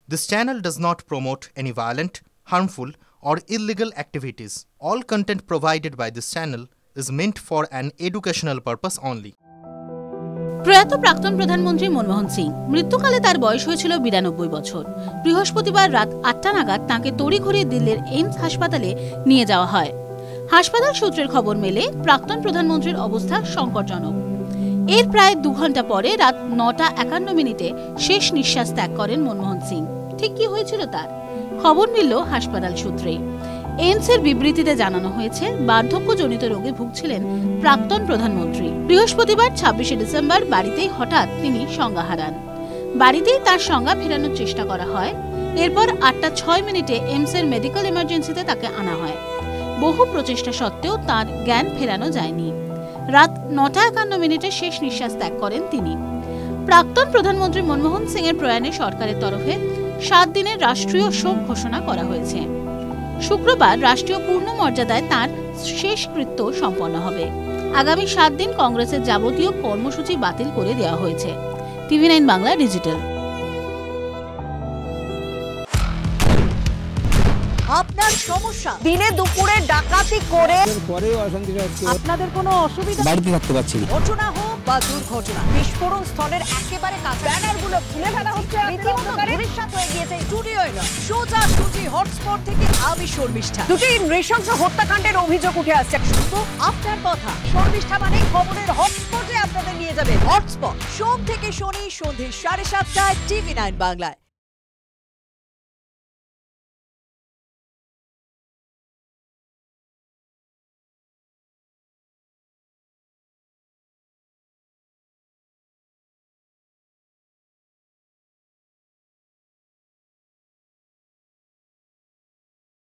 This channel does not promote any violent, harmful, or illegal activities. All content provided by this channel is meant for an educational purpose only. প্রয়াত প্রাক্তন প্রধানমন্ত্রী মনমোহন সিং মৃত্যুকালে তার বয়স হয়েছিল 92 বছর। বৃহস্পতিবার রাত 8টা নাগাদ তাঁকে তড়িঘড়ি দিল্লির এইমস হাসপাতালে নিয়ে যাওয়া হয়। হাসপাতাল সূত্রের খবর মেলে প্রাক্তন প্রধানমন্ত্রীর অবস্থা সংকটজনক। এর প্রায় 2 ঘন্টা পরে রাত 9:51 শেষ নিঃশ্বাস ত্যাগ করেন মনমোহন সিং। ঠিক কি হয়েছিল তার? খবর মিলল হাসপাতাল সূত্রে। এইমসের বিবৃতিতে জানানো হয়েছে, বার্ধক্যজনিত রোগে ভুগছিলেন প্রাক্তন প্রধানমন্ত্রী। বৃহস্পতিবার 26শে ডিসেম্বর বাড়িতেই হঠাৎ তিনি সংজ্ঞা হারান। বাড়িতেই তার সংজ্ঞা ফেরানোর চেষ্টা করা হয়। এরপর 8:06 এইমসের মেডিকেল এমার্জেন্সিতে তাকে আনা হয়। বহু প্রচেষ্টা সত্ত্বেও তার জ্ঞান ফেরানো যায়নি। রাত 9:51 শেষ নিঃশ্বাস ত্যাগ করেন তিনি। প্রাক্তন প্রধানমন্ত্রী মনমোহন সিং এর প্রয়াণে সরকারের তরফে 7 দিনের রাষ্ট্রীয় শোক ঘোষণা করা হয়েছে। শুক্রবার রাষ্ট্রীয় পূর্ণ মর্যাদায় তাঁর শেষকৃত্য সম্পন্ন হবে। আগামী 7 দিন কংগ্রেসের যাবতীয় কর্মসূচি বাতিল করে দেওয়া হয়েছে। TV9 Bangla digital. আপনার সমস্যা দিনে দুপুরে ডাকাতি করে আপনাদের কোনো অসুবিধা বাড়িতে থাকতে পারছি না, ঘটনা হোক বা দুর্ঘটনা, বিস্ফোরণ স্থলের একেবারে কাছে ব্যানারগুলো খুলে ফেলা হচ্ছে, রীতিমতো ভবিষ্যৎ হয়ে গিয়েছে। স্টুডিওয় নয়, সোজাসুজি হটস্পট থেকে আমি শর্মিষ্ঠা। দুটি নৃশংস হত্যাকাণ্ডের অভিযোগ উঠে আসছে। শুধু আপনার কথা, শর্মিষ্ঠা মানে খবরের হটস্পটে আপনাদের নিয়ে যাবে। হটস্পট সোম থেকে শনি সন্ধ্যে 7:30টায় TV9 বাংলায়।